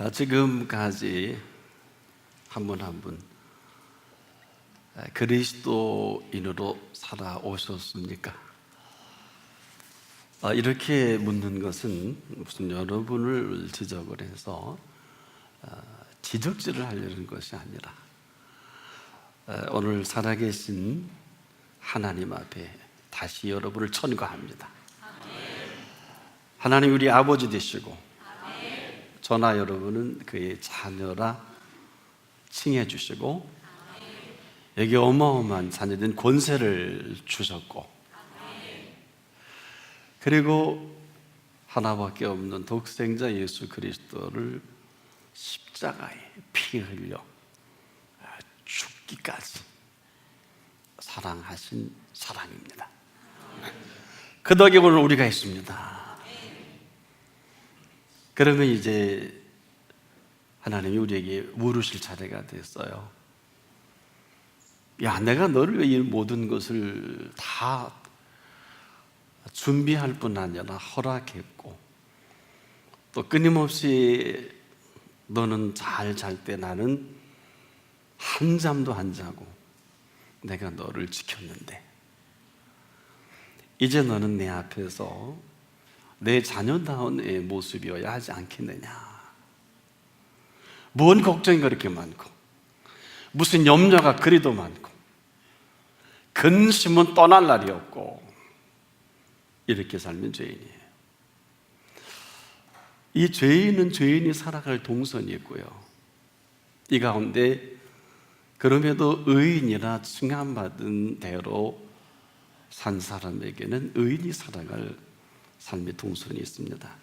지금까지 한 분 한 분 그리스도인으로 살아오셨습니까? 이렇게 묻는 것은 무슨 여러분을 지적을 해서 지적질을 하려는 것이 아니라 오늘 살아계신 하나님 앞에 다시 여러분을 천거합니다. 하나님 우리 아버지 되시고 저나 여러분은 그의 자녀라 칭해 주시고 여기 어마어마한 자녀된 권세를 주셨고 그리고 하나밖에 없는 독생자 예수 그리스도를 십자가에 피 흘려 죽기까지 사랑하신 사랑입니다. 그 덕에 오늘 우리가 있습니다. 그러면 이제 하나님이 우리에게 물으실 차례가 됐어요. 야, 내가 너를 이 모든 것을 다 준비할 뿐 아니라 허락했고 또 끊임없이 너는 잘 잘 때 나는 한 잠도 안 자고 내가 너를 지켰는데 이제 너는 내 앞에서 내 자녀다운 모습이어야 하지 않겠느냐. 뭔 걱정이 그렇게 많고 무슨 염려가 그리도 많고 근심은 떠날 날이 없고 이렇게 살면 죄인이에요. 이 죄인은 죄인이 살아갈 동선이 있고요. 이 가운데 그럼에도 의인이라 칭함받은 대로 산 사람에게는 의인이 살아갈 삶의 동선이 있습니다.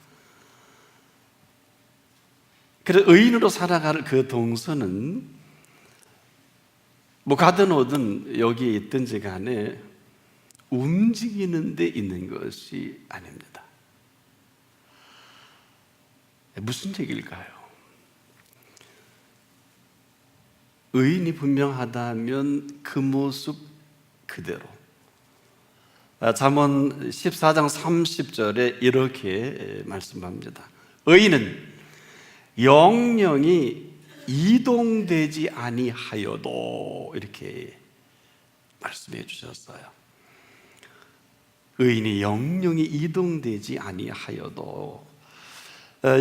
그래서 의인으로 살아갈 그 동선은 뭐 가든 오든 여기에 있든지 간에 움직이는 데 있는 것이 아닙니다. 무슨 얘기일까요? 의인이 분명하다면 그 모습 그대로 잠언 14장 30절에 이렇게 말씀합니다. 의인은 영영이 이동되지 아니하여도 이렇게 말씀해 주셨어요. 의인이 영영이 이동되지 아니하여도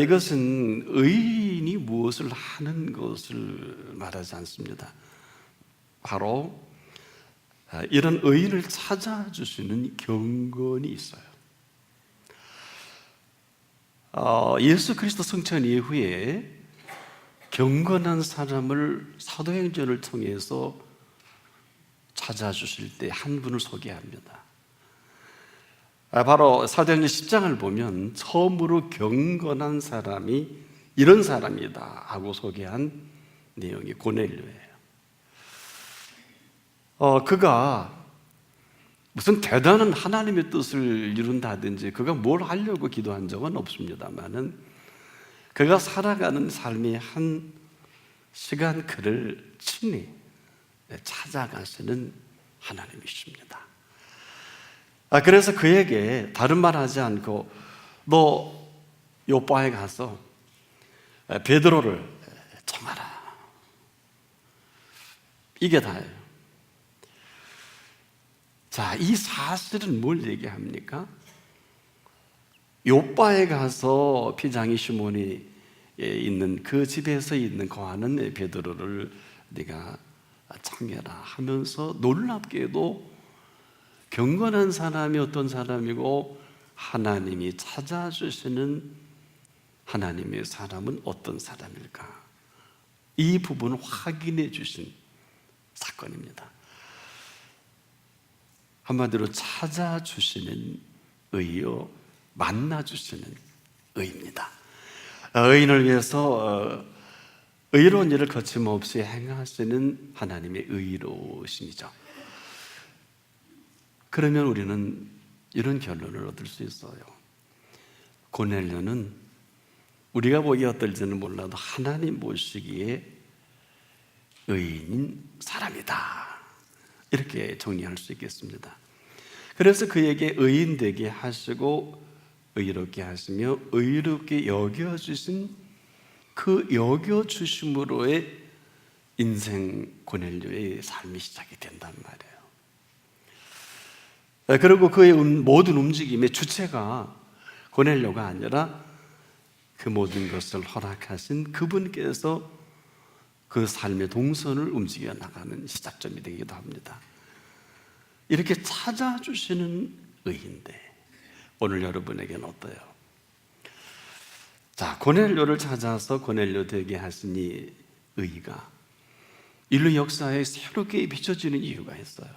이것은 의인이 무엇을 하는 것을 말하지 않습니다. 바로 이런 의인을 찾아주시는 경건이 있어요. 예수 그리스도 승천 이후에 경건한 사람을 사도행전을 통해서 찾아주실 때 한 분을 소개합니다. 바로 사도행전 10장을 보면 처음으로 경건한 사람이 이런 사람이다 하고 소개한 내용이 고넬료예요. 그가 무슨 대단한 하나님의 뜻을 이룬다든지 그가 뭘 하려고 기도한 적은 없습니다만은 그가 살아가는 삶의 한 시간 그를 친히 찾아가시는 하나님이십니다. 그래서 그에게 다른 말 하지 않고 너 요바에 가서 베드로를 청하라. 이게 다예요. 자, 이 사실은 뭘 얘기합니까? 요바에 가서 피장이 시몬이 있는 그 집에서 있는 거하는 베드로를 네가 청해라 하면서 놀랍게도 경건한 사람이 어떤 사람이고 하나님이 찾아주시는 하나님의 사람은 어떤 사람일까? 이 부분을 확인해 주신 사건입니다. 한마디로 찾아주시는 의요, 만나주시는 의입니다. 의인을 위해서 의로운 일을 거침없이 행하시는 하나님의 의로우심이죠. 그러면 우리는 이런 결론을 얻을 수 있어요. 고넬료는 우리가 보기에 어떨지는 몰라도 하나님 보시기에 의인인 사람이다. 이렇게 정리할 수 있겠습니다. 그래서 그에게 의인 되게 하시고 의롭게 하시며 의롭게 여겨주신 그 여겨주심으로의 인생 고넬료의 삶이 시작이 된단 말이에요. 그리고 그의 모든 움직임의 주체가 고넬료가 아니라 그 모든 것을 허락하신 그분께서 그 삶의 동선을 움직여 나가는 시작점이 되기도 합니다. 이렇게 찾아주시는 의인데 오늘 여러분에게는 어때요? 자, 고넬료를 찾아서 고넬료 되게 하신 이 의가 인류 역사에 새롭게 비춰지는 이유가 있어요.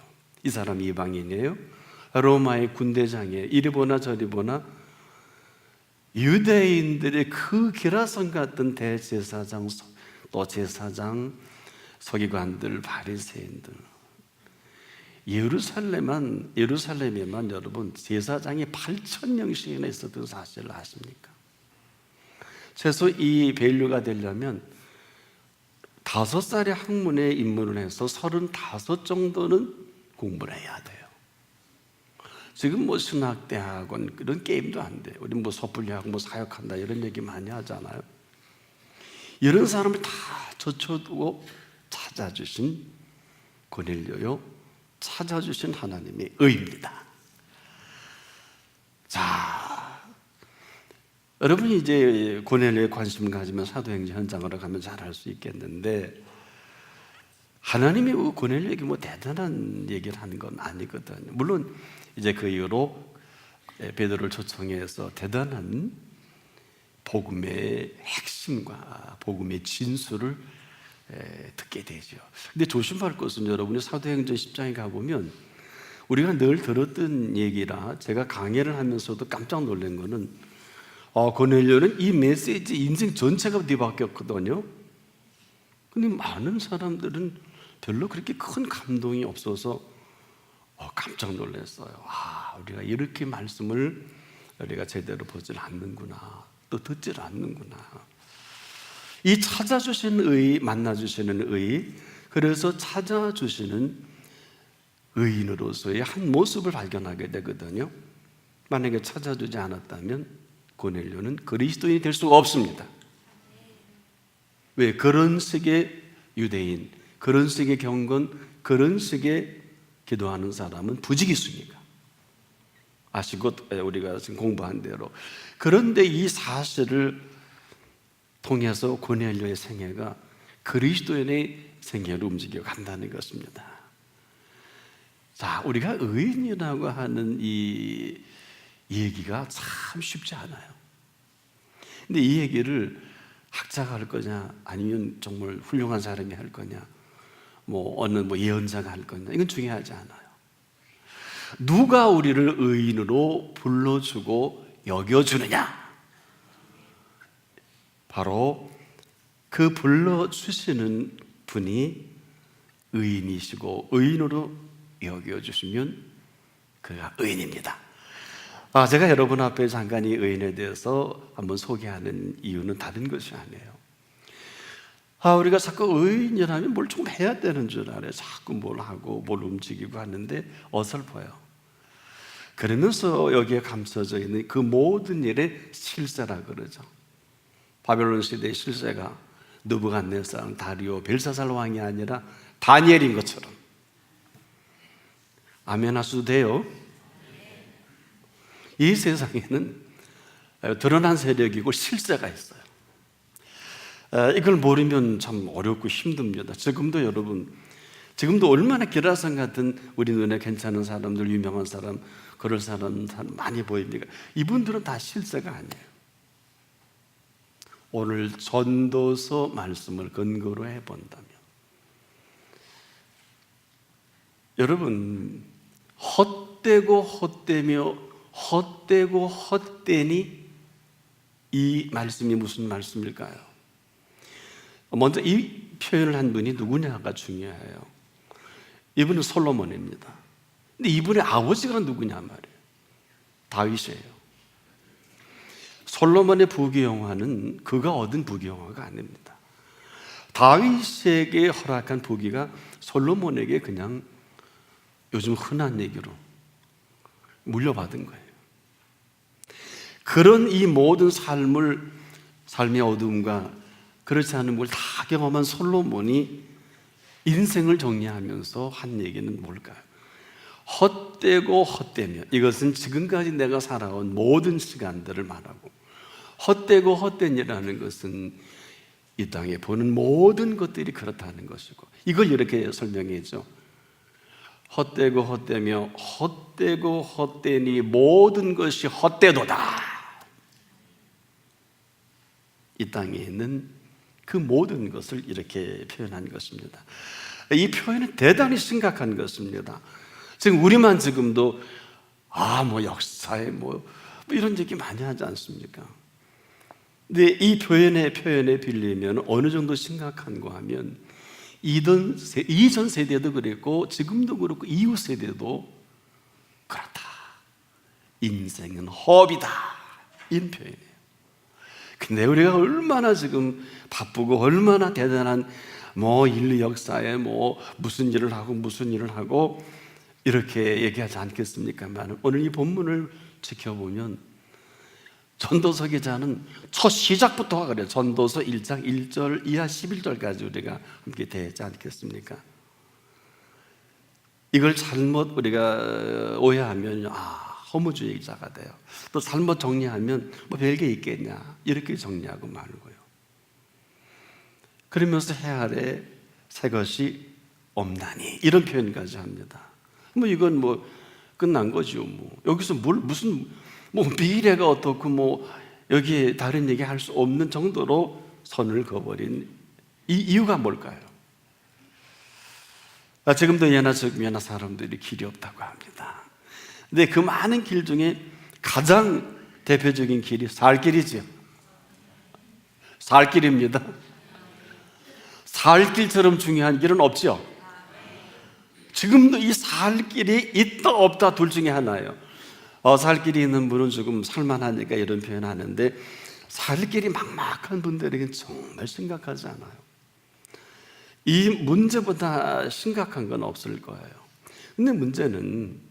이 사람 이방인이에요. 로마의 군대장에 이리 보나 저리 보나 유대인들의 그 기라성 같은 대제사장, 또 제사장, 서기관들, 바리새인들, 예루살렘에만 여러분 제사장이 8,000명씩이나 있었던 사실을 아십니까? 최소 이 밸류가 되려면 5살의 학문에 입문을 해서 35 정도는 공부를 해야 돼요. 지금 뭐 신학대학원 그런 게임도 안 돼. 우리 뭐 섣불리하고 뭐 사역한다 이런 얘기 많이 하잖아요. 이런 사람을 다 젖혀두고 찾아주신 고넬료요, 찾아주신 하나님의 의입니다. 자, 여러분이 이제 고넬료에 관심 가지면 사도행전 현장으로 가면 잘 알 수 있겠는데, 하나님이 고넬료에게 뭐 대단한 얘기를 하는 건 아니거든요. 물론 이제 그 이후로 베드로를 초청해서 대단한 복음의 핵심과 복음의 진수를 듣게 되죠. 근데 조심할 것은 여러분이 사도행전 10장에 가보면 우리가 늘 들었던 얘기라 제가 강의를 하면서도 깜짝 놀란 거는 고넬료는 이 메시지 인생 전체가 뒤바뀌었거든요. 근데 많은 사람들은 별로 그렇게 큰 감동이 없어서 깜짝 놀랐어요. 우리가 이렇게 말씀을 우리가 제대로 보질 않는구나, 또 듣질 않는구나. 이 찾아주시는 의, 만나주시는 의, 그래서 찾아주시는 의인으로서의 한 모습을 발견하게 되거든요. 만약에 찾아주지 않았다면 고넬료는 그리스도인이 될 수가 없습니다. 왜? 그런 식의 유대인, 그런 식의 경건, 그런 식의 기도하는 사람은 부지기수니까. 아시고 우리가 지금 공부한 대로. 그런데 이 사실을 통해서 고넬료의 생애가 그리스도인의 생애로 움직여 간다는 것입니다. 자, 우리가 의인이라고 하는 이 얘기가 참 쉽지 않아요. 근데 이 얘기를 학자가 할 거냐, 아니면 정말 훌륭한 사람이 할 거냐, 어느 예언자가 할 거냐, 이건 중요하지 않아요. 누가 우리를 의인으로 불러주고 여겨주느냐? 바로 그 불러주시는 분이 의인이시고 의인으로 여겨주시면 그가 의인입니다. 제가 여러분 앞에 잠깐 이 의인에 대해서 한번 소개하는 이유는 다른 것이 아니에요. 우리가 자꾸 의인이라면 뭘 좀 해야 되는 줄 알아요. 자꾸 뭘 하고 뭘 움직이고 하는데 어설퍼요. 그러면서 여기에 감춰져 있는 그 모든 일의 실세라 그러죠. 바벨론 시대의 실세가 느부갓네살, 다리오, 벨사살 왕이 아니라 다니엘인 것처럼. 아멘 하셔도 돼요. 이 세상에는 드러난 세력이고 실세가 있어요. 이걸 모르면 참 어렵고 힘듭니다. 지금도 얼마나 기라성 같은 우리 눈에 괜찮은 사람들, 유명한 사람, 그럴 사람 많이 보입니까? 이분들은 다 실세가 아니에요. 오늘 전도서 말씀을 근거로 해본다면, 여러분, 헛되고 헛되며 헛되고 헛되니 이 말씀이 무슨 말씀일까요? 먼저 이 표현을 한 분이 누구냐가 중요해요. 이분은 솔로몬입니다. 근데 이분의 아버지가 누구냐 말이에요. 다윗이에요. 솔로몬의 부귀영화는 그가 얻은 부귀영화가 아닙니다. 다윗에게 허락한 부귀가 솔로몬에게 그냥 요즘 흔한 얘기로 물려받은 거예요. 그런 이 모든 삶의 어두움과 그렇지 않은 걸 다 경험한 솔로몬이 인생을 정리하면서 한 얘기는 뭘까요? 헛되고 헛되며, 이것은 지금까지 내가 살아온 모든 시간들을 말하고, 헛되고 헛된이라는 것은 이 땅에 보는 모든 것들이 그렇다는 것이고, 이걸 이렇게 설명해줘. 헛되고 헛되며 헛되고 헛되니 모든 것이 헛되도다. 이 땅에 있는 그 모든 것을 이렇게 표현한 것입니다. 이 표현은 대단히 심각한 것입니다. 지금 우리만 지금도 역사에 이런 얘기 많이 하지 않습니까? 근데 이 표현에 빌리면 어느 정도 심각한가 하면 이전 세대도 그랬고 지금도 그렇고 이후 세대도 그렇다. 인생은 허비다. 이런 표현이에요. 근데 우리가 얼마나 지금 바쁘고 얼마나 대단한 인류 역사에 무슨 일을 하고 이렇게 얘기하지 않겠습니까만, 오늘 이 본문을 지켜보면 전도서 기자는 첫 시작부터 그래요. 전도서 1장 1절 이하 11절까지 우리가 함께 대하지 않겠습니까? 이걸 잘못 우리가 오해하면 허무주의자가 돼요. 또 잘못 정리하면 별게 있겠냐 이렇게 정리하고 말고요. 그러면서 해 아래 새 것이 없나니 이런 표현까지 합니다. 이건 끝난 거죠. 여기서 무슨 미래가 어떻고 여기에 다른 얘기 할 수 없는 정도로 선을 그어버린 이 이유가 뭘까요? 지금도 예나 지금이나 사람들이 길이 없다고 합니다. 근데 그 많은 길 중에 가장 대표적인 길이 살 길이죠. 살 길입니다. 살 길처럼 중요한 길은 없죠. 지금도 이 살 길이 있다 없다 둘 중에 하나예요. 살 길이 있는 분은 조금 살만하니까 이런 표현 하는데, 살 길이 막막한 분들에게는 정말 심각하지 않아요. 이 문제보다 심각한 건 없을 거예요. 근데 문제는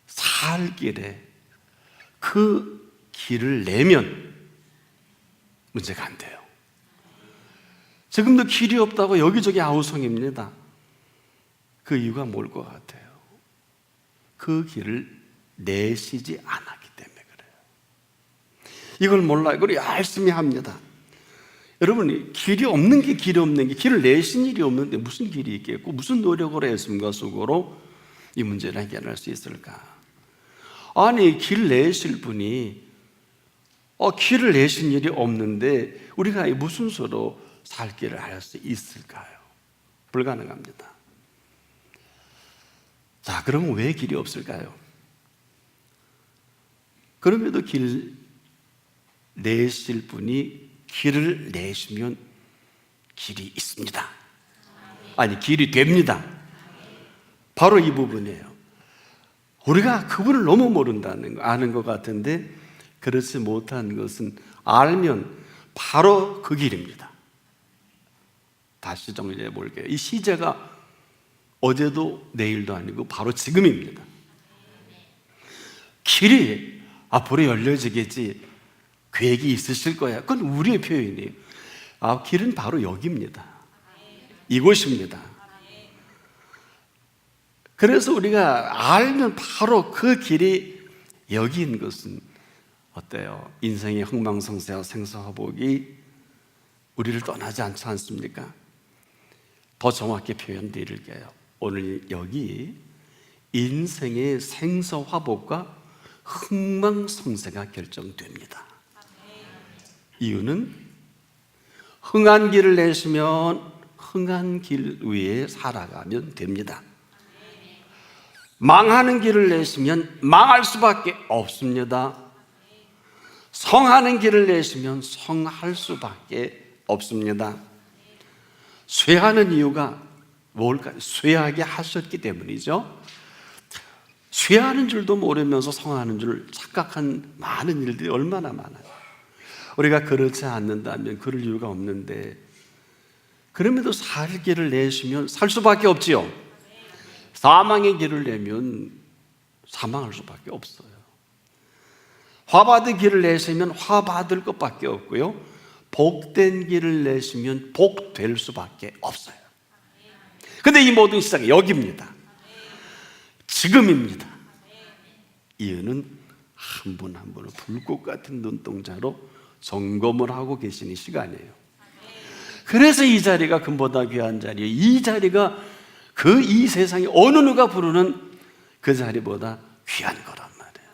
살 길에 그 길을 내면 문제가 안 돼요. 지금도 길이 없다고 여기저기 아우성입니다. 그 이유가 뭘 것 같아요? 그 길을 내시지 않았기 때문에 그래요. 이걸 몰라요. 그걸 열심히 합니다. 여러분이 길이 없는 게 길을 내신 일이 없는데 무슨 길이 있겠고 무슨 노력으로 애씀과 수고로 이 문제를 해결할 수 있을까? 아니, 길 내실 분이 길을 내신 일이 없는데 우리가 무슨 수로 살 길을 할 수 있을까요? 불가능합니다. 자, 그러면 왜 길이 없을까요? 그럼에도 길 내실 분이 길을 내시면 길이 있습니다. 아니, 길이 됩니다. 바로 이 부분이에요. 우리가 그분을 너무 모른다는 거, 아는 것 같은데 그렇지 못한 것은 알면 바로 그 길입니다. 다시 정리해 볼게요. 이 시제가 어제도 내일도 아니고 바로 지금입니다. 길이 앞으로 열려지겠지, 계획이 있으실 거야. 그건 우리의 표현이에요. 길은 바로 여기입니다. 이곳입니다. 그래서 우리가 알면 바로 그 길이 여기인 것은 어때요? 인생의 흥망성쇠와 생사화복이 우리를 떠나지 않지 않습니까? 더 정확히 표현드릴게요. 오늘 여기 인생의 생사화복과 흥망성쇠가 결정됩니다. 이유는 흥한 길을 내시면 흥한 길 위에 살아가면 됩니다. 망하는 길을 내시면 망할 수밖에 없습니다. 성하는 길을 내시면 성할 수밖에 없습니다. 쇠하는 이유가 뭘까요? 쇠하게 하셨기 때문이죠. 쇠하는 줄도 모르면서 성하는 줄 착각한 많은 일들이 얼마나 많아요. 우리가 그렇지 않는다면 그럴 이유가 없는데, 그럼에도 살 길을 내시면 살 수밖에 없지요. 사망의 길을 내면 사망할 수밖에 없어요. 화 받을 길을 내시면 화 받을 것밖에 없고요, 복된 길을 내시면 복될 수밖에 없어요. 근데 이 모든 시작이 여기입니다. 지금입니다. 이유는 한 분 한 분을 불꽃 같은 눈동자로 점검을 하고 계시는 시간이에요. 그래서 이 자리가 금보다 귀한 자리예요. 이 자리가 그 이 세상에 어느 누가 부르는 그 자리보다 귀한 거란 말이에요.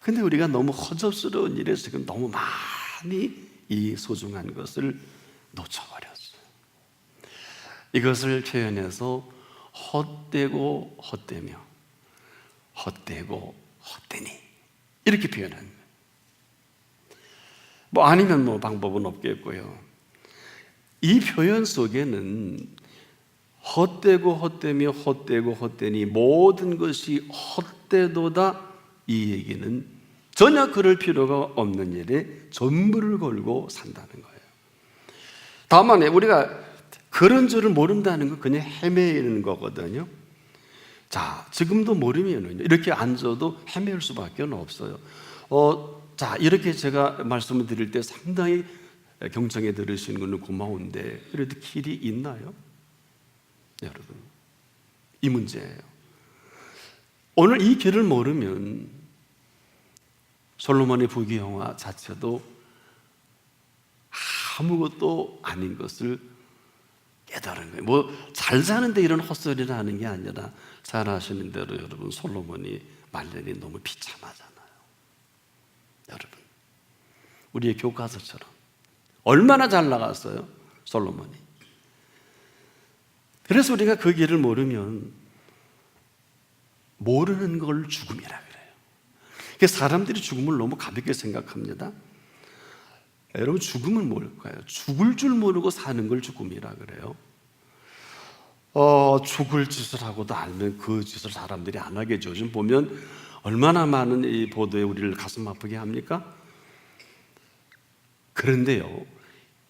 근데 우리가 너무 허접스러운 일에 지금 너무 많이 이 소중한 것을 놓쳐버렸어요. 이것을 표현해서 헛되고 헛되며 헛되고 헛되니 이렇게 표현하는 거예요. 뭐 아니면 뭐 방법은 없겠고요. 이 표현 속에는 헛되고 헛되며 헛되고 헛되니 모든 것이 헛되도다, 이 얘기는 전혀 그럴 필요가 없는 일에 전부를 걸고 산다는 거예요. 다만 우리가 그런 줄을 모른다는 건 그냥 헤매는 거거든요. 자, 지금도 모르면 이렇게 앉아도 헤맬 수밖에 없어요. 자, 이렇게 제가 말씀을 드릴 때 상당히 경청해 들으시는 것은 고마운데 그래도 길이 있나요? 여러분, 이 문제예요. 오늘 이 길을 모르면 솔로몬의 부귀영화 자체도 아무것도 아닌 것을 깨달은 거예요. 뭐 잘 사는데 이런 헛소리를 하는 게 아니라 잘 아시는 대로 여러분, 솔로몬이 말년이 너무 비참하잖아요. 여러분, 우리의 교과서처럼 얼마나 잘 나갔어요, 솔로몬이. 그래서 우리가 그 길을 모르면 모르는 걸 죽음이라 그래요. 사람들이 죽음을 너무 가볍게 생각합니다. 여러분, 죽음은 뭘까요? 죽을 줄 모르고 사는 걸 죽음이라 그래요. 죽을 짓을 하고도 알면 그 짓을 사람들이 안 하겠죠. 요즘 보면 얼마나 많은 이 보도에 우리를 가슴 아프게 합니까? 그런데요,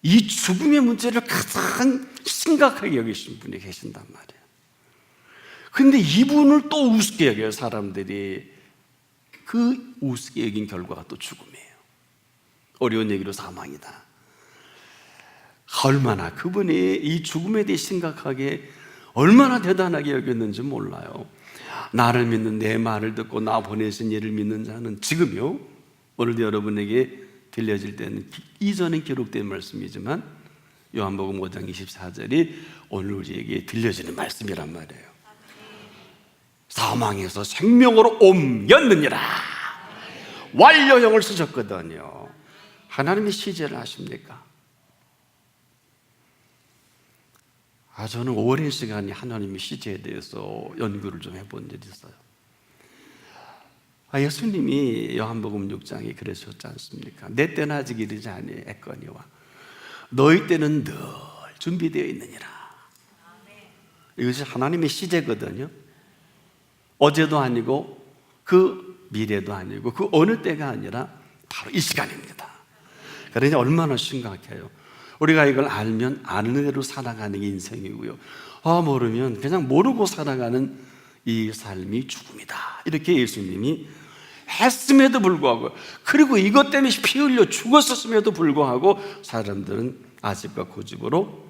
이 죽음의 문제를 가장 심각하게 여기신 분이 계신단 말이에요. 근데 이분을 또 우습게 여겨요, 사람들이. 그 우습게 여긴 결과가 또 죽음이에요. 어려운 얘기로 사망이다. 얼마나 그분이 이 죽음에 대해 심각하게 얼마나 대단하게 여겼는지 몰라요. 나를 믿는, 내 말을 듣고 나 보내신 이를 믿는 자는 지금요, 오늘도 여러분에게 들려질 때는 이전에 기록된 말씀이지만 요한복음 5장 24절이 오늘 우리에게 들려지는 말씀이란 말이에요. 사망에서 생명으로 옮겼느니라. 완료형을 쓰셨거든요. 하나님이 시제를 하십니까? 저는 오랜 시간이 하나님의 시제에 대해서 연구를 좀 해본 일이 있어요. 예수님이 요한복음 6장에 그러셨지 않습니까? 내 때는 아직 이르지 아니했거니와 너희 때는 늘 준비되어 있느니라. 이것이 하나님의 시제거든요. 어제도 아니고 그 미래도 아니고 그 어느 때가 아니라 바로 이 시간입니다. 그러니 얼마나 심각해요. 우리가 이걸 알면 아는 대로 살아가는 게 인생이고요, 모르면 그냥 모르고 살아가는 이 삶이 죽음이다, 이렇게 예수님이 했음에도 불구하고, 그리고 이것 때문에 피 흘려 죽었었음에도 불구하고 사람들은 아집과 고집으로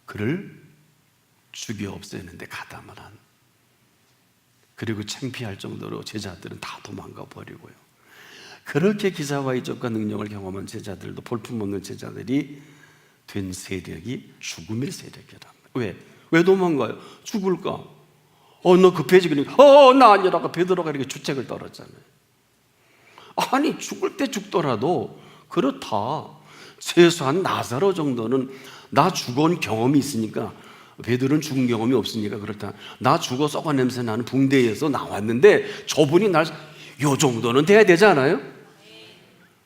그를 죽여 없애는데 가담을 한, 그리고 창피할 정도로 제자들은 다 도망가 버리고요. 그렇게 기사와 이적과 능력을 경험한 제자들도, 볼품없는 제자들이 된 세력이 죽음의 세력이라. 왜 도망가요? 죽을까? 너 급해지. 그러니까 나 아니라고 베드로가 이렇게 주책을 떨었잖아요. 아니, 죽을 때 죽더라도 그렇다, 최소한 나사로 정도는 나 죽어온 경험이 있으니까, 베드로는 죽은 경험이 없으니까 그렇다, 나 죽어 썩어 냄새 나는 붕대에서 나왔는데 저분이 날 요 정도는 돼야 되지 않아요?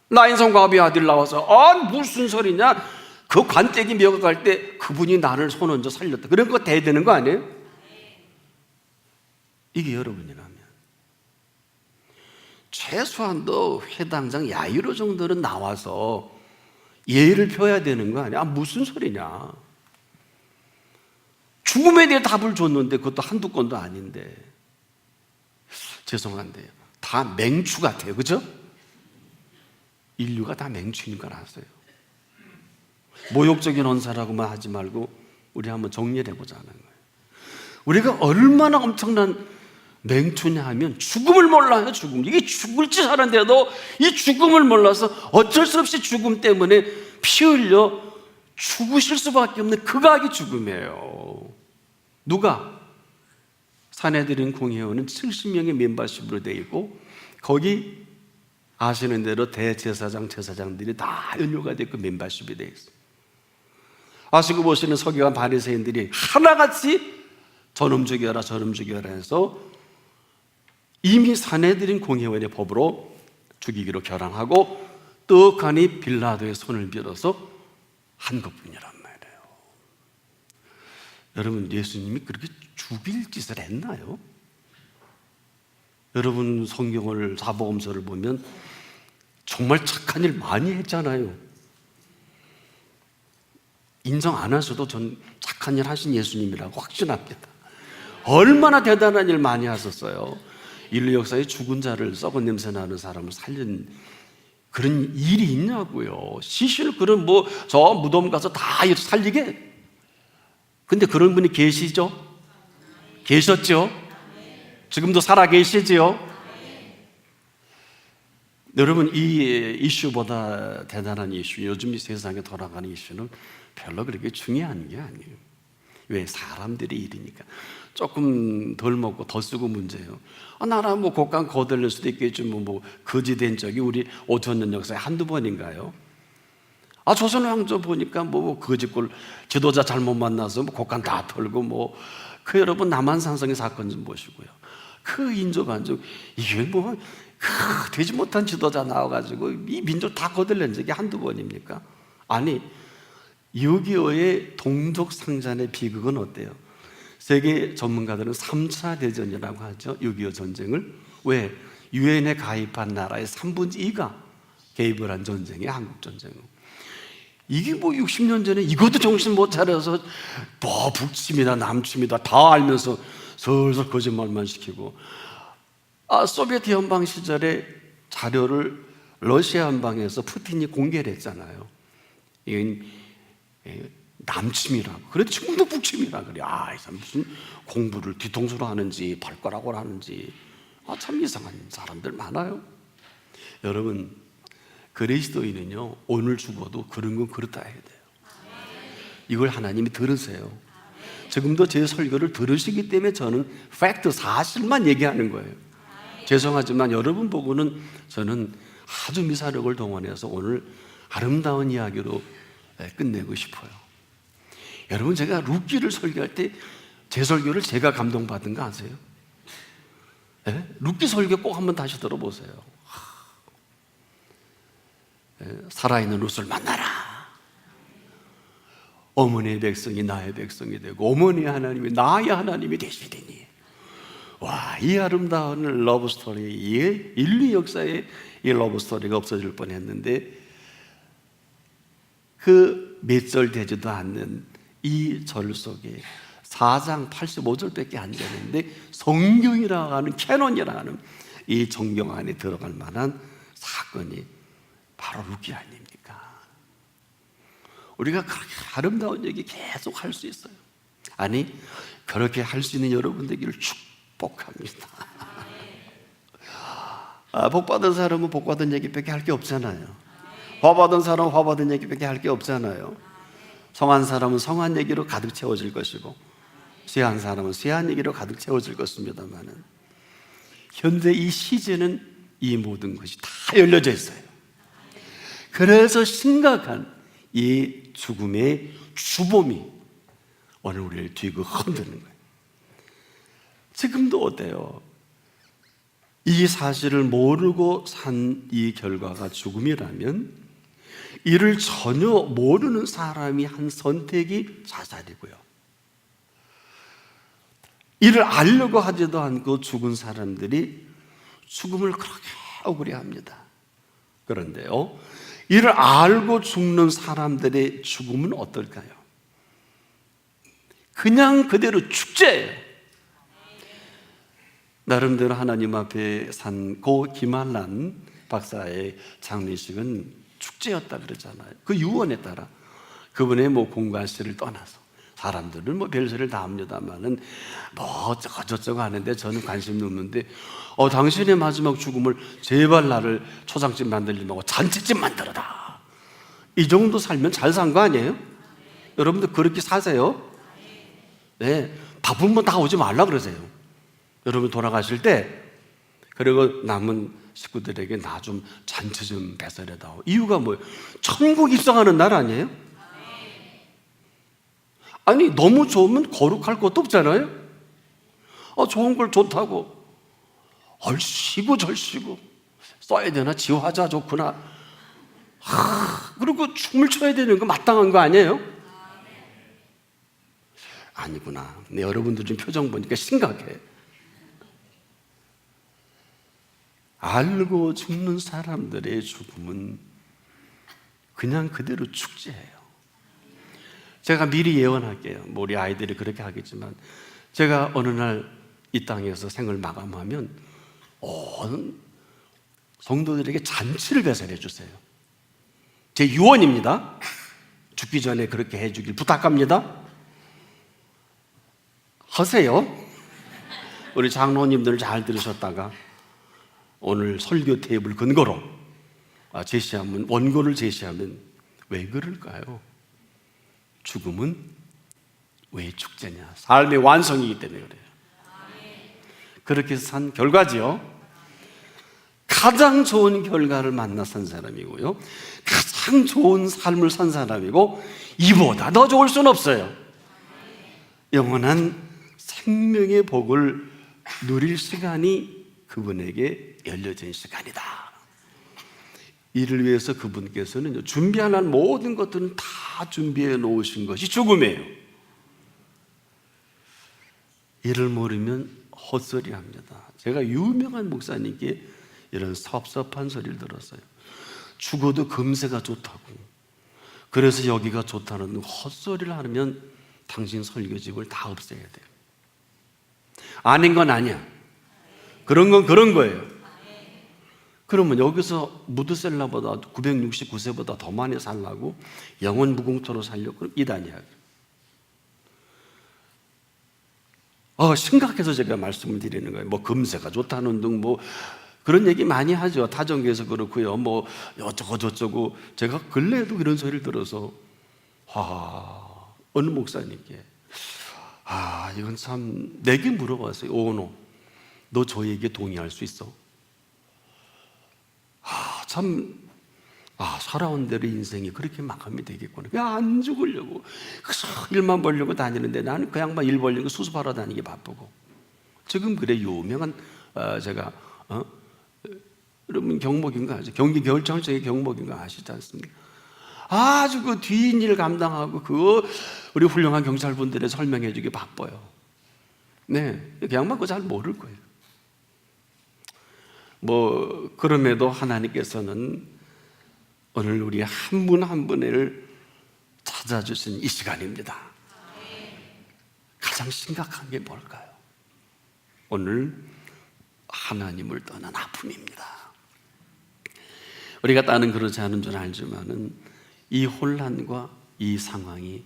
라인성 과부의 아들 나와서 무슨 소리냐, 그 관대기 미역갈 때 그분이 나를 손 얹어 살렸다, 그런 거 돼야 되는 거 아니에요? 이게 여러분이라면 최소한도 회당장 야이로 정도는 나와서 예의를 펴야 되는 거 아니야? 무슨 소리냐, 죽음에 대해 답을 줬는데 그것도 한두 건도 아닌데. 죄송한데요, 다 맹추 같아요, 그죠? 인류가 다 맹추인 걸 아세요? 모욕적인 언사라고만 하지 말고 우리 한번 정리를 해보자는 거예요. 우리가 얼마나 엄청난 맹추냐 하면 죽음을 몰라요. 죽음. 이게 죽을 짓 하는데도 이 죽음을 몰라서 어쩔 수 없이 죽음 때문에 피 흘려 죽으실 수밖에 없는 극악의 죽음이에요. 누가? 사내들인 공회원은 70명의 멤버십으로 되어 있고 거기 아시는 대로 대제사장, 제사장들이 다 연료가 되고 멤버십이 되어 있어요. 아시고 보시는 서기관 바리새인들이 하나같이 저놈 죽여라 저놈 죽여라 해서 이미 사내들인 공회원의 법으로 죽이기로 결항하고 떡하니 빌라도의 손을 빌어서 한 것뿐이란 말이에요. 여러분, 예수님이 그렇게 죽일 짓을 했나요? 여러분, 성경을, 사복음서를 보면 정말 착한 일 많이 했잖아요. 인정 안 하셔도 전 착한 일 하신 예수님이라고 확신합니다. 얼마나 대단한 일 많이 하셨어요. 인류 역사에 죽은 자를, 썩은 냄새 나는 사람을 살린 그런 일이 있냐고요. 시실 그런 저 무덤 가서 다 살리게. 근데 그런 분이 계시죠? 계셨죠? 지금도 살아 계시지요? 여러분, 이 이슈보다 대단한 이슈, 요즘 이 세상에 돌아가는 이슈는 별로 그렇게 중요한 게 아니에요. 왜? 사람들의 일이니까. 조금 덜 먹고 더 쓰고 문제예요. 나라 곡간 거들릴 수도 있겠지. 거지된 적이 우리 5,000년 역사에 한두 번인가요? 조선 왕조 보니까 거지꼴 지도자 잘못 만나서 곡간 다 털고 그 여러분 남한산성의 사건 좀 보시고요. 그 인조 반죽 이게 되지 못한 지도자 나와가지고 이 민족 다 거들낸 적이 한두 번입니까? 아니, 6.25의 동족 상잔의 비극은 어때요? 세계 전문가들은 3차 대전이라고 하죠. 6.25 전쟁을. 왜? 유엔에 가입한 나라의 3분의 2가 개입을 한 전쟁이 한국 전쟁이고, 이게 60년 전에 이것도 정신 못 차려서 북침이다 남침이다 다 알면서 슬슬 거짓말만 시키고, 소비에트 연방 시절에 자료를 러시아 연방에서 푸틴이 공개를 했잖아요. 이건 남침이라고. 그래, 지금도 북침이라 그래. 이 사람 무슨 공부를 뒤통수로 하는지 발가락으로 하는지 참 이상한 사람들 많아요. 여러분, 그리스도인은요, 오늘 죽어도 그런 건 그렇다 해야 돼요. 이걸 하나님이 들으세요. 지금도 제 설교를 들으시기 때문에 저는 팩트, 사실만 얘기하는 거예요. 죄송하지만 여러분 보고는 저는 아주 미사력을 동원해서 오늘 아름다운 이야기로 끝내고 싶어요. 여러분, 제가 룻기를 설교할 때 제 설교를 제가 감동받은 거 아세요? 룻기 설교 꼭 한번 다시 들어보세요. 살아있는 룻을 만나라. 어머니의 백성이 나의 백성이 되고 어머니의 하나님이 나의 하나님이 되시리니. 이 아름다운 러브 스토리, 이 인류 역사에 이 러브 스토리가 없어질 뻔했는데, 그 몇 절 되지도 않는 이 절 속에 4장 85절밖에 안 되는데 성경이라고 하는, 캐논이라고 하는 이 정경 안에 들어갈 만한 사건이 바로 룻기 아닙니까? 우리가 그렇게 아름다운 얘기 계속 할 수 있어요. 아니, 그렇게 할 수 있는 여러분 되기를 축복합니다. 복 받은 사람은 복 받은 얘기밖에 할 게 없잖아요. 화 받은 사람은 화 받은 얘기밖에 할 게 없잖아요. 성한 사람은 성한 얘기로 가득 채워질 것이고, 쇠한 사람은 쇠한 얘기로 가득 채워질 것입니다만은, 현재 이 시제는 이 모든 것이 다 열려져 있어요. 그래서 심각한 이 죽음의 주범이 오늘 우리를 뒤고 흔드는 거예요. 지금도 어때요? 이 사실을 모르고 산 이 결과가 죽음이라면, 이를 전혀 모르는 사람이 한 선택이 자살이고요, 이를 알려고 하지도 않고 죽은 사람들이 죽음을 그렇게 억울해합니다. 그런데요, 이를 알고 죽는 사람들의 죽음은 어떨까요? 그냥 그대로 축제예요. 나름대로 하나님 앞에 산 고 김한란 박사의 장례식은 축제였다 그러잖아요. 그 유언에 따라 그분의 뭐 공관시를 떠나서 사람들은 뭐 별소리를 다 합니다만은 뭐 어쩌고저쩌고 하는데 저는 관심이 없는데 당신의 마지막 죽음을 제발 나를 초상집 만들지 말고 잔치집 만들어라. 이 정도 살면 잘 산 거 아니에요? 여러분들 그렇게 사세요? 네, 바쁘면 다 오지 말라 그러세요. 여러분 돌아가실 때 그리고 남은 식구들에게 나 좀 잔치 좀 배설해다오. 이유가 뭐예요? 천국 입성하는 날 아니에요? 아니 너무 좋으면 거룩할 것도 없잖아요. 좋은 걸 좋다고 얼씨구 절씨구 써야 되나? 지화자 좋구나. 그리고 춤을 춰야 되는 거 마땅한 거 아니에요? 아니구나. 네, 여러분들 좀 표정 보니까 심각해. 알고 죽는 사람들의 죽음은 그냥 그대로 축제예요. 제가 미리 예언할게요. 뭐 우리 아이들이 그렇게 하겠지만 제가 어느 날 이 땅에서 생을 마감하면 온 성도들에게 잔치를 배설해 주세요. 제 유언입니다. 죽기 전에 그렇게 해주길 부탁합니다. 하세요. 우리 장로님들 잘 들으셨다가 오늘 설교 테이블 근거로 제시하면, 원고를 제시하면 왜 그럴까요? 죽음은 왜 축제냐? 삶의 완성이기 때문에 그래요. 그렇게 산 결과지요. 가장 좋은 결과를 만나 산 사람이고요, 가장 좋은 삶을 산 사람이고, 이보다 더 좋을 수는 없어요. 영원한 생명의 복을 누릴 시간이 그분에게 열려진 시간이다. 이를 위해서 그분께서는 준비하는 모든 것들은 다 준비해 놓으신 것이 죽음이에요. 이를 모르면 헛소리합니다. 제가 유명한 목사님께 이런 섭섭한 소리를 들었어요. 죽어도 금세가 좋다고, 그래서 여기가 좋다는 헛소리를 하면 당신 설교집을 다 없애야 돼요. 아닌 건 아니야. 그런 건 그런 거예요. 그러면 여기서 무드셀라보다 969세보다 더 많이 살라고, 영원 무궁토로 살려고, 그럼 이단이야. 심각해서 제가 말씀을 드리는 거예요. 뭐 금세가 좋다는 등 뭐 그런 얘기 많이 하죠. 타종교에서 그렇고요. 뭐 어쩌고 저쩌고. 제가 근래에도 그런 소리를 들어서 어느 목사님께 이건 참, 내게 물어봤어요. 오노, 너 저 얘기에 동의할 수 있어? 살아온 대로 인생이 그렇게 마감이 되겠구나. 안 죽으려고 그래서 일만 벌려고 다니는데 나는 그 양반 일 벌려고 수습하러 다니기 바쁘고. 지금 그래 유명한 제가 여러분 경목인가 아시죠? 경기 겨울철저의 경목인가 아시지 않습니까? 아주 그 뒤인 일 감당하고 그 우리 훌륭한 경찰분들의 설명해 주기 바빠요. 네, 그 양반 그거 잘 모를 거예요. 뭐 그럼에도 하나님께서는 오늘 우리 한 분 한 분을 찾아주신 이 시간입니다. 가장 심각한 게 뭘까요? 오늘 하나님을 떠난 아픔입니다. 우리가 다는 그렇지 않은 줄 알지만은 이 혼란과 이 상황이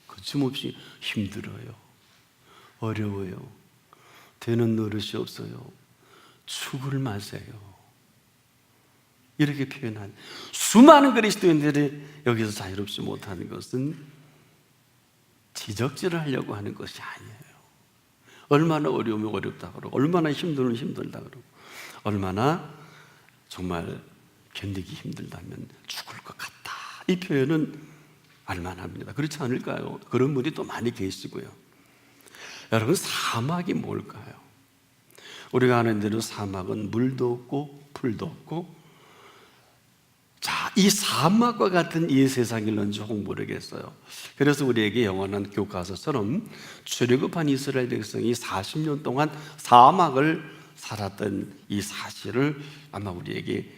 거침없이 힘들어요. 어려워요. 되는 노릇이 없어요. 죽을 마세요. 이렇게 표현한 수많은 그리스도인들이 여기서 자유롭지 못하는 것은 지적질을 하려고 하는 것이 아니에요. 얼마나 어려우면 어렵다 그러고, 얼마나 힘들면 힘들다 그러고, 얼마나 정말 견디기 힘들다면 죽을 것 같다. 이 표현은 알만합니다. 그렇지 않을까요? 그런 분이 또 많이 계시고요. 여러분, 사막이 뭘까요? 우리가 아는 대로 사막은 물도 없고 풀도 없고, 이 사막과 같은 이 세상이 있는지 모르겠어요. 그래서 우리에게 영원한 교과서처럼 출애굽한 이스라엘 백성이 40년 동안 사막을 살았던 이 사실을 아마 우리에게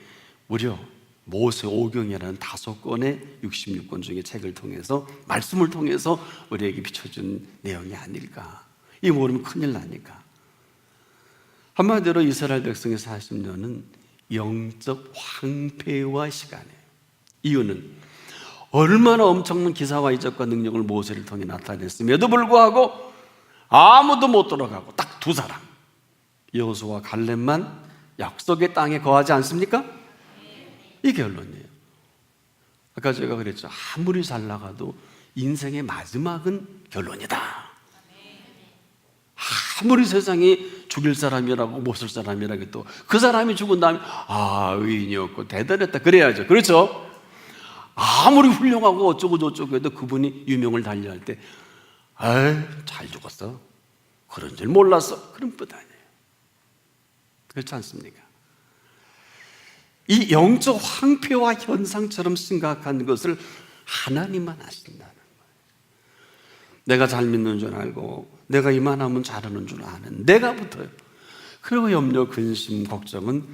무려 모세 오경이라는 5권의 66권 중의 책을 통해서, 말씀을 통해서 우리에게 비춰준 내용이 아닐까. 이 모르면 큰일 나니까. 한마디로 이스라엘 백성의 40년은 영적 황폐와 시간이에요. 이유는 얼마나 엄청난 기사와 이적과 능력을 모세를 통해 나타냈음에도 불구하고 아무도 못 들어가고 딱 두 사람, 여호수아와 갈렙만 약속의 땅에 거하지 않습니까? 이 결론이에요. 아까 제가 그랬죠. 아무리 잘 나가도 인생의 마지막은 결론이다. 아무리 세상이 죽일 사람이라고 못 쓸 사람이라고 해도 그 사람이 죽은 다음에 의인이었고 대단했다 그래야죠. 그렇죠? 아무리 훌륭하고 어쩌고 저쩌고 해도 그분이 유명을 달리할 때 잘 죽었어, 그런 줄 몰랐어, 그런 뜻 아니에요. 그렇지 않습니까? 이 영적 황폐화 현상처럼 심각한 것을 하나님만 아신다는 거예요. 내가 잘 믿는 줄 알고 내가 이만하면 잘하는 줄 아는 내가 붙어요. 그리고 염려, 근심, 걱정은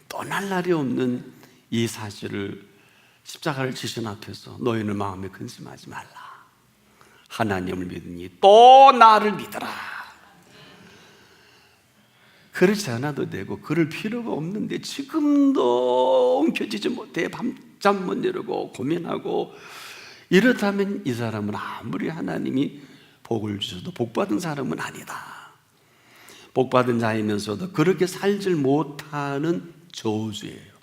떠날 날이 없는 이 사실을 십자가를 지신 앞에서 너희는 마음에 근심하지 말라. 하나님을 믿으니 또 나를 믿어라. 그렇지 않아도 되고 그럴 필요가 없는데 지금도 옮겨지지 못해 밤잠 못 이루고 고민하고, 이렇다면 이 사람은 아무리 하나님이 복을 주셔도 복받은 사람은 아니다. 복받은 자이면서도 그렇게 살질 못하는 저주예요.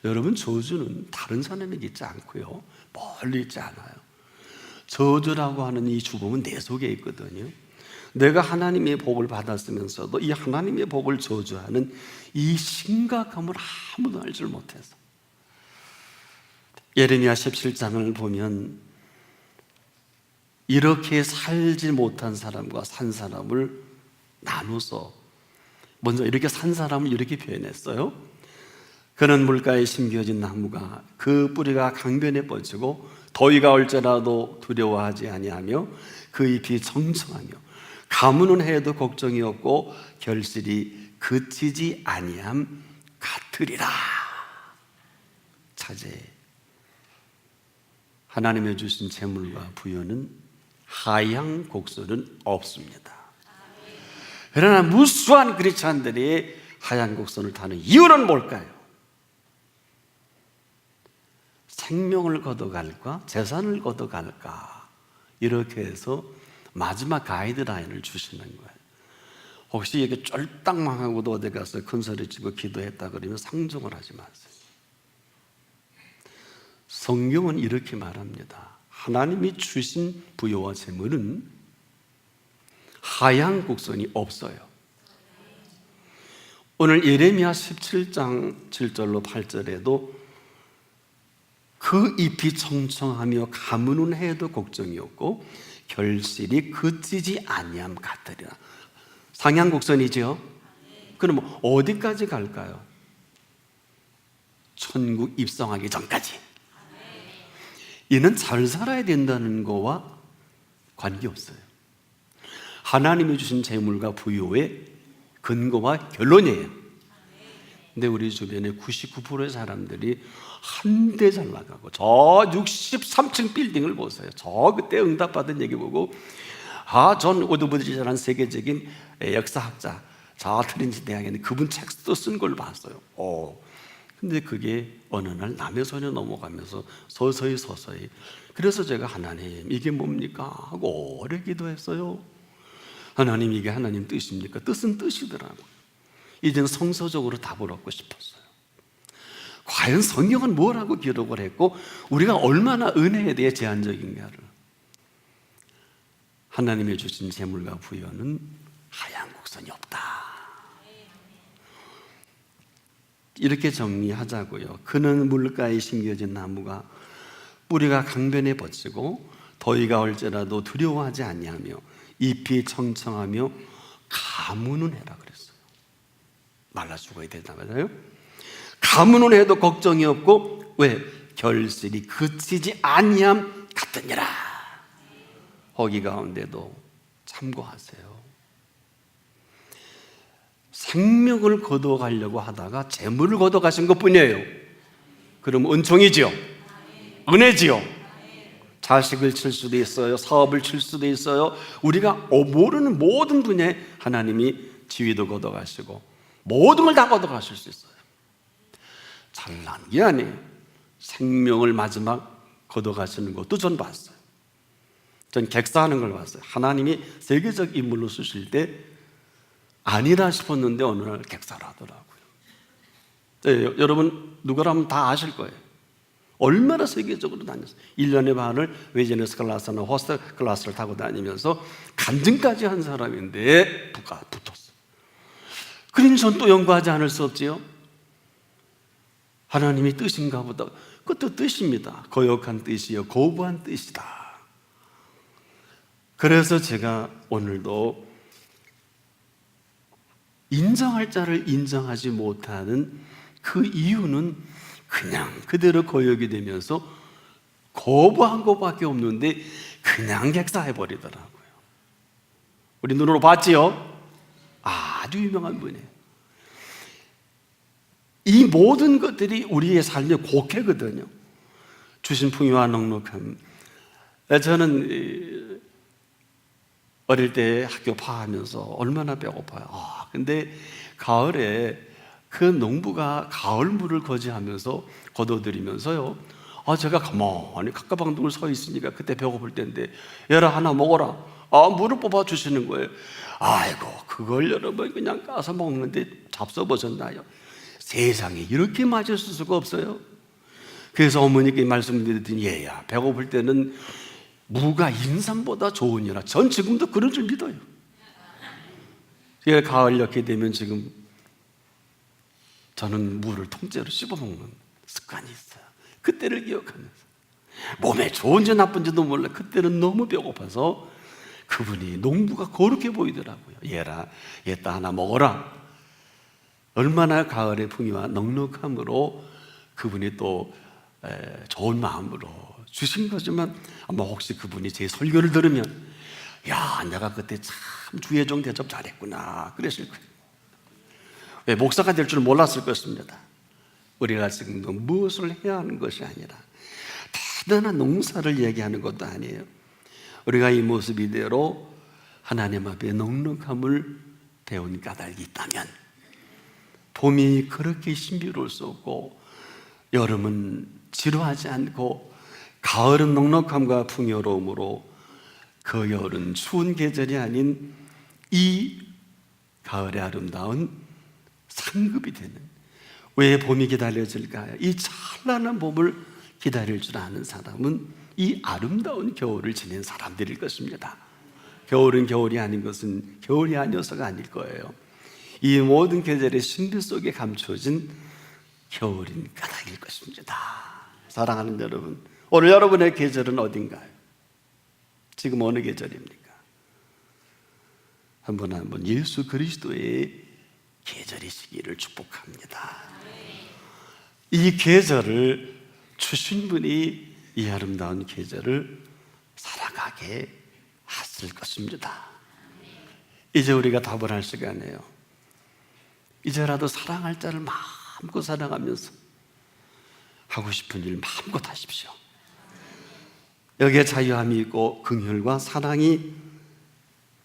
여러분, 저주는 다른 사람에게 있지 않고요, 멀리 있지 않아요. 저주라고 하는 이 죽음은 내 속에 있거든요. 내가 하나님의 복을 받았으면서도 이 하나님의 복을 저주하는 이 심각함을 아무도 알지 못해서, 예레미야 17장을 보면 이렇게 살지 못한 사람과 산 사람을 나눠서, 먼저 이렇게 산 사람을 이렇게 표현했어요. 그는 물가에 심겨진 나무가 그 뿌리가 강변에 뻗치고 더위가 올지라도 두려워하지 아니하며 그 잎이 청청하며 가무는 해도 걱정이 없고 결실이 그치지 아니함 같으리라. 차제, 하나님의 주신 재물과 부여는 하향 곡선은 없습니다. 그러나 무수한 그리스도인들이 하향 곡선을 타는 이유는 뭘까요? 생명을 걷어갈까 재산을 걷어갈까, 이렇게 해서 마지막 가이드라인을 주시는 거예요. 혹시 이게 쫄딱 망하고도 어디 가서 큰 소리 치고 기도했다 그러면 상종을 하지 마세요. 성경은 이렇게 말합니다. 하나님이 주신 부여와 재물은 하향 곡선이 없어요. 오늘 예레미야 17장 7절로 8절에도 그 잎이 청청하며 가무는 해도 걱정이 없고 결실이 그치지 아니함 같으리라. 상향곡선이죠. 그럼 어디까지 갈까요? 천국 입성하기 전까지. 이는 잘 살아야 된다는 거와 관계없어요. 하나님이 주신 재물과 부유의 근거와 결론이에요. 근데 우리 주변에 99%의 사람들이 한데 잘 나가고, 저 63층 빌딩을 보세요. 저 그때 응답받은 얘기 보고, 전 오드부지전한 세계적인 역사학자, 저 트린지 대학에 있는 그분 책도 쓴 걸 봤어요. 근데 그게 어느 날 남의 손에 넘어가면서 서서히 그래서 제가 하나님 이게 뭡니까 하고 오래 기도했어요. 하나님 이게 하나님 뜻입니까? 뜻은 뜻이더라고요. 이제는 성서적으로 답을 얻고 싶었어요. 과연 성경은 뭐라고 기록을 했고 우리가 얼마나 은혜에 대해 제한적인가를. 하나님이 주신 재물과 부여는 하향 곡선이 없다. 이렇게 정리하자고요. 그는 물가에 심겨진 나무가 뿌리가 강변에 뻗치고 더위가 올지라도 두려워하지 아니하며 잎이 청청하며 가무는 해라 그랬어요. 말라 죽어야 되잖아요. 가무는 해도 걱정이 없고, 왜? 결실이 그치지 아니함 같으니라. 거기 가운데도 참고하세요. 생명을 거둬가려고 하다가 재물을 거둬가신 것뿐이에요. 그럼 은총이지요, 은혜지요. 자식을 칠 수도 있어요, 사업을 칠 수도 있어요. 우리가 모르는 모든 분야에 하나님이 지위도 거둬가시고 모든 걸 다 거둬가실 수 있어요. 잘난 게 아니에요. 생명을 마지막 걷어가시는 것도 전 봤어요. 전 객사하는 걸 봤어요. 하나님이 세계적 인물로 쓰실 때 아니라 싶었는데 어느 날 객사를 하더라고요. 네, 여러분 누구라면 다 아실 거예요. 얼마나 세계적으로 다녔어요. 1년의 반을 비즈니스 클래스나 호스트 클래스를 타고 다니면서 간증까지 한 사람인데 부가 붙었어요. 그러니 전 또 연구하지 않을 수 없지요. 하나님이 뜻인가 보다. 그것도 뜻입니다. 거역한 뜻이요 거부한 뜻이다. 그래서 제가 오늘도 인정할 자를 인정하지 못하는 그 이유는 그냥 그대로 거역이 되면서 거부한 것밖에 없는데 그냥 객사해버리더라고요. 우리 눈으로 봤지요? 아주 유명한 분이에요. 이 모든 것들이 우리의 삶의 곡해거든요. 주신 풍요와 넉넉함. 저는 어릴 때 학교 파하면서 얼마나 배고파요. 근데 가을에 그 농부가 가을물을 거지하면서 걷어들이면서요. 제가 가만히 갑가방둥을 서 있으니까 그때 배고플 때인데 얘라 하나 먹어라. 물을 뽑아 주시는 거예요. 아이고 그걸 여러분 그냥 까서 먹는데 잡숴보셨나요? 세상에 이렇게 맛있을 수가 없어요. 그래서 어머니께 말씀드렸더니 얘야 배고플 때는 무가 인삼보다 좋으니라. 전 지금도 그런 줄 믿어요. 가을 이렇게 되면 지금 저는 무를 통째로 씹어먹는 습관이 있어요. 그때를 기억하면서 몸에 좋은지 나쁜지도 몰라. 그때는 너무 배고파서 그분이 농부가 거룩해 보이더라고요. 얘라 얘따 하나 먹어라. 얼마나 가을의 풍요와 넉넉함으로 그분이 또 좋은 마음으로 주신 거지만 아마 혹시 그분이 제 설교를 들으면 야 내가 그때 참 주의종 대접 잘했구나 그랬을 거예요. 왜 목사가 될 줄 몰랐을 것입니다. 우리가 지금 무엇을 해야 하는 것이 아니라 대단한 농사를 얘기하는 것도 아니에요. 우리가 이 모습 이대로 하나님 앞에 넉넉함을 배운 까닭이 있다면 봄이 그렇게 신비로울 수 없고 여름은 지루하지 않고 가을은 넉넉함과 풍요로움으로 그 여름 추운 계절이 아닌 이 가을의 아름다운 상급이 되는 왜 봄이 기다려질까요? 이 찬란한 봄을 기다릴 줄 아는 사람은 이 아름다운 겨울을 지낸 사람들일 것입니다. 겨울은 겨울이 아닌 것은 겨울이 아니어서가 아닐 거예요. 이 모든 계절의 신비 속에 감춰진 겨울인 까닭일 것입니다. 사랑하는 여러분, 오늘 여러분의 계절은 어딘가요? 지금 어느 계절입니까? 한 번 예수 그리스도의 계절이시기를 축복합니다. 이 계절을 주신 분이 이 아름다운 계절을 살아가게 하실 것입니다. 이제 우리가 답을 할 시간이에요. 이제라도 사랑할 자를 마음껏 사랑하면서 하고 싶은 일 마음껏 하십시오. 여기에 자유함이 있고 긍휼과 사랑이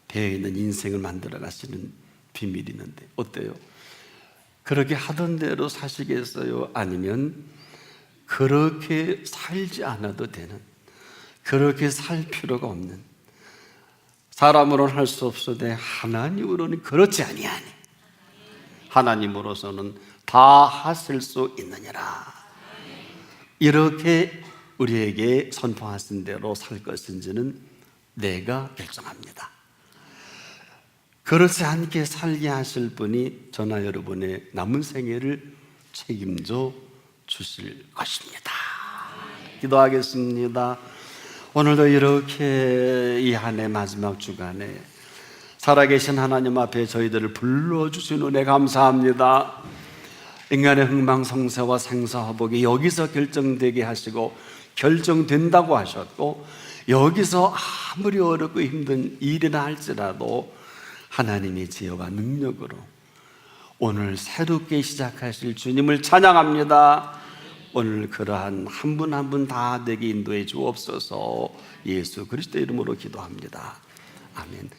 배어있는 인생을 만들어 가시는 비밀이 있는데 어때요? 그렇게 하던 대로 사시겠어요? 아니면 그렇게 살지 않아도 되는, 그렇게 살 필요가 없는, 사람으로는 할 수 없어도 하나님으로는 그렇지 아니하니 하나님으로서는 다 하실 수 있느니라. 이렇게 우리에게 선포하신 대로 살 것인지는 내가 결정합니다. 그렇지 않게 살게 하실 분이 저나 여러분의 남은 생애를 책임져 주실 것입니다. 기도하겠습니다. 오늘도 이렇게 이 한 해 마지막 주간에 살아계신 하나님 앞에 저희들을 불러주신 은혜 감사합니다. 인간의 흥망성쇠와 생사화복이 여기서 결정되게 하시고 결정된다고 하셨고, 여기서 아무리 어렵고 힘든 일이나 할지라도 하나님의 지혜와 능력으로 오늘 새롭게 시작하실 주님을 찬양합니다. 오늘 그러한 한 분 한 분 다 내게 인도해 주옵소서. 예수 그리스도 이름으로 기도합니다. 아멘.